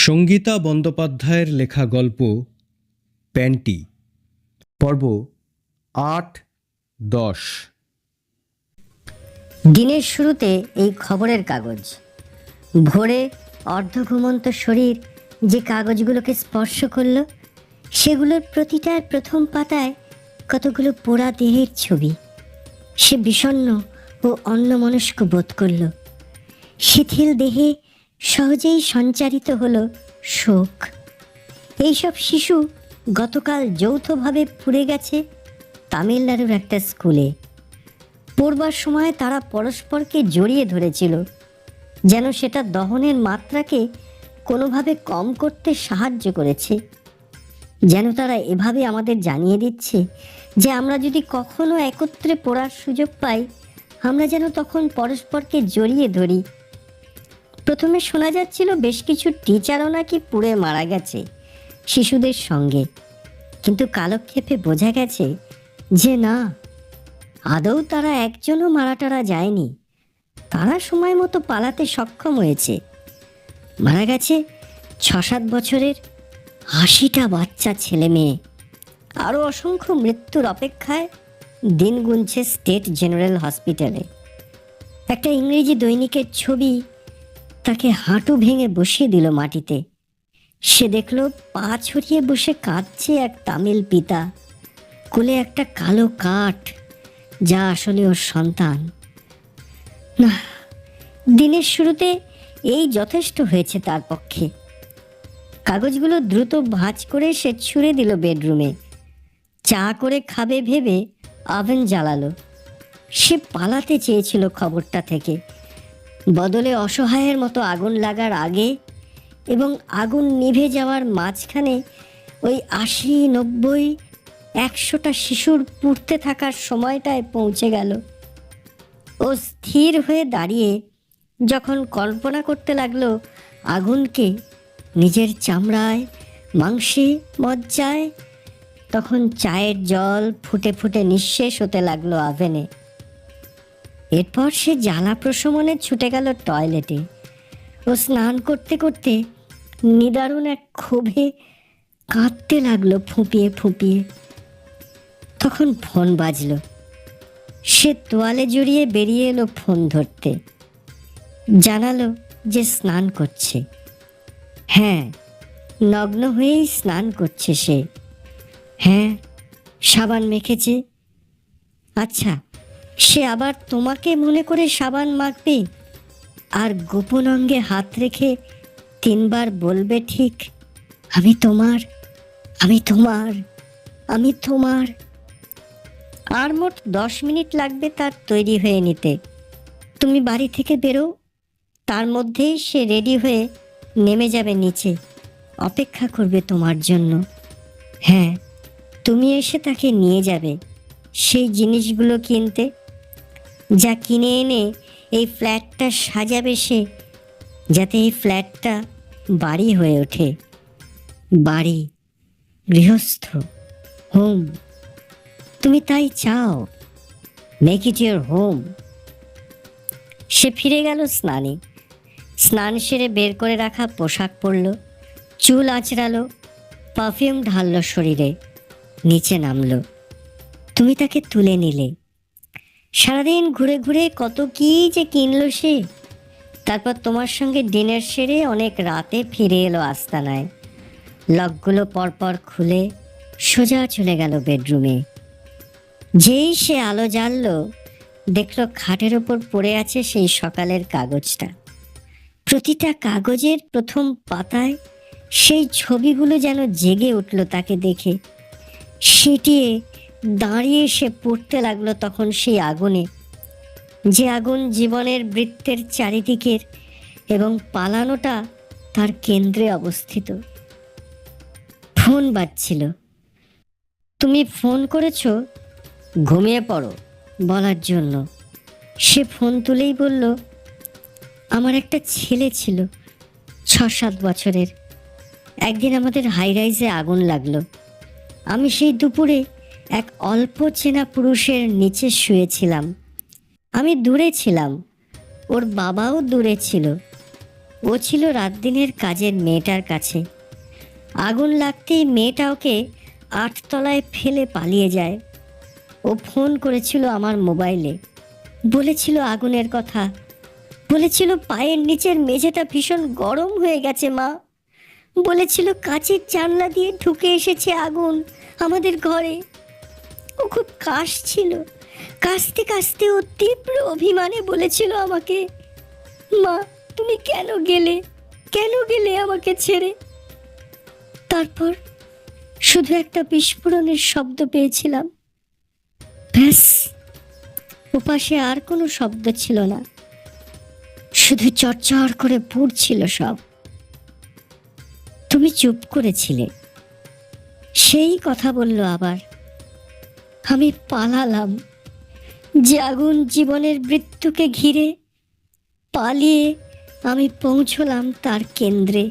সঙ্গীতা বন্দ্যোপাধ্যায়ের লেখা গল্প প্যান্টি, পর্ব ৮-১০। দিনের শুরুতে এই খবরের কাগজ। ভোরে অর্ধঘুমন্ত শরীর যে কাগজগুলোকে স্পর্শ করল, সেগুলোর প্রতিটার প্রথম পাতায় কতগুলো পোড়া দেহের ছবি। সে বিষণ্ণ ও অন্যমনস্ক বোধ করল। শিথিল দেহে সহজেই সঞ্চারিত হলো শোক। এইসব শিশু গতকাল যৌথভাবে পুড়ে গেছে তামিলনাড়ুর একটা স্কুলে। পড়বার সময় তারা পরস্পরকে জড়িয়ে ধরেছিল, যেন সেটা দহনের মাত্রাকে কোনোভাবে কম করতে সাহায্য করেছে। যেন তারা এভাবে আমাদের জানিয়ে দিচ্ছে যে আমরা যদি কখনো একত্রে পড়ার সুযোগ পাই, আমরা যেন তখন পরস্পরকে জড়িয়ে ধরি। প্রথমে শোনা যাচ্ছিল বেশ কিছু টিচারও নাকি পুড়ে মারা গেছে শিশুদের সঙ্গে, কিন্তু কালক্ষেপে বোঝা গেছে যে না, আদৌ তারা একজনও মারা যায়নি। তারা সময় মতো পালাতে সক্ষম হয়েছে। মারা গেছে ৬-৭ বছরের ৮০টা বাচ্চা ছেলে মেয়ে। আরও অসংখ্য মৃত্যুর অপেক্ষায় দিন গুনছে স্টেট জেনারেল হসপিটালে। একটা ইংরেজি দৈনিকের ছবি তাকে হাঁটু ভেঙে বসিয়ে দিল মাটিতে। সে দেখল পা ছড়িয়ে বসে কাঁদছে এক তামিল পিতা, কোলে একটা কালো কাঠ, যা আসলে ওর সন্তান। না, দিনের শুরুতে এই যথেষ্ট হয়েছে তার পক্ষে। কাগজগুলো দ্রুত ভাঁজ করে সে ছুঁড়ে দিল বেডরুমে। চা করে খাবে ভেবে ওভেন জ্বালালো। সে পালাতে চেয়েছিল খবরটা থেকে, বদলে অসহায়ের মতো আগুন লাগার আগে এবং আগুন নিভে যাওয়ার মাঝখানে ওই ৮০-৯০-১০০টা শিশুর পুড়তে থাকার সময়টায় পৌঁছে গেল। ও স্থির হয়ে দাঁড়িয়ে যখন কল্পনা করতে লাগলো আগুনকে নিজের চামড়ায়, মাংসে, মজ্জায়, তখন চায়ের জল ফুটে ফুটে নিঃশেষ হতে লাগলো ওভেনে। এরপর সে জ্বালা প্রশমনে ছুটে গেল টয়লেটে। ও স্নান করতে করতে নিদারুণ এক ক্ষোভে কাঁদতে লাগলো ফুঁপিয়ে ফুঁপিয়ে। তখন ফোন বাজল। সে তোয়ালে জড়িয়ে বেরিয়ে এলো ফোন ধরতে। জানালো যে স্নান করছে। হ্যাঁ, নগ্ন হয়েই স্নান করছে সে। হ্যাঁ, সাবান মেখেছে। আচ্ছা, সে আবার তোমাকে মনে করে সাবান মাখবে আর গোপন অঙ্গে হাত রেখে ৩ বার বলবে ঠিক, আমি তোমার, আমি তোমার, আমি তোমার। আর মোট ১০ মিনিট লাগবে তার তৈরি হয়ে নিতে। তুমি বাড়ি থেকে বেরো, তার মধ্যেই সে রেডি হয়ে নেমে যাবে নিচে, অপেক্ষা করবে তোমার জন্য। হ্যাঁ, তুমি এসে তাকে নিয়ে যাবে সেই জিনিসগুলো কিনতে, যা কিনে এনে এই ফ্ল্যাটটা সাজাবে সে, যাতে এই ফ্ল্যাটটা বাড়ি হয়ে ওঠে। বাড়ি, গৃহস্থ, হোম। তুমি তাই চাও। Make it your home. সে ফিরে গেল স্নানে। স্নান সেরে বের করে রাখা পোশাক পরল, চুল আঁচড়ালো, পারফিউম ঢালল শরীরে, নিচে নামল। তুমি তাকে তুলে নিলে। সারাদিন ঘুরে ঘুরে কত কী যে কিনল সে। তারপর তোমার সঙ্গে ডিনার সেরে অনেক রাতে ফিরে এলো আস্তানায়। লকগুলো পরপর খুলে সোজা চলে গেল বেডরুমে। যেই সে আলো জ্বালল, দেখল খাটের ওপর পড়ে আছে সেই সকালের কাগজটা। প্রতিটা কাগজের প্রথম পাতায় সেই ছবিগুলো যেন জেগে উঠল তাকে দেখে। সিটিয়ে দাঁড়িয়ে সে পড়তে লাগলো তখন সেই আগুনে, যে আগুন জীবনের বৃত্তের চারিদিকের এবং পালানোটা তার কেন্দ্রে অবস্থিত। ফোন বাজছিল। তুমি ফোন করেছো, ঘুমিয়ে পড়ো বলার জন্য। সে ফোন তুলেই বলল, আমার একটা ছেলে ছিল ৬-৭ বছরের। একদিন আমাদের হাই রাইজে আগুন লাগলো। আমি সেই দুপুরে এক অল্প চেনা পুরুষের নিচে শুয়েছিলাম। আমি দূরে ছিলাম, ওর বাবাও দূরে ছিল। ও ছিল রাত দিনের কাজের মেয়েটার কাছে। আগুন লাগতেই মেয়েটা ওকে 8 তলায় ফেলে পালিয়ে যায়। ও ফোন করেছিল আমার মোবাইলে, বলেছিল আগুনের কথা, বলেছিল পায়ের নিচের মেঝেটা ভীষণ গরম হয়ে গেছে মা, বলেছিল কাঁচের জানলা দিয়ে ঢুকে এসেছে আগুন আমাদের ঘরে। ও খুব কাশছিল, কাশতে কাশতে ও তীব্র অভিমানে বলেছিল আমাকে, মা তুমি কেন গেলে, কেন গেলে আমাকে ছেড়ে। তারপর শুধু একটা বিস্ফোরণের শব্দ পেয়েছিলাম, ব্যাস। ওপাশে আর কোনো শব্দ ছিল না, শুধু চরচর করে পুড়ছিল সব। তুমি চুপ করেছিলে, সেই কথা বলল আবার। আমি পালালাম, যে আগুন জীবনের মৃত্যুকে ঘিরে, পালিয়ে আমি পৌঁছলাম তার কেন্দ্রে।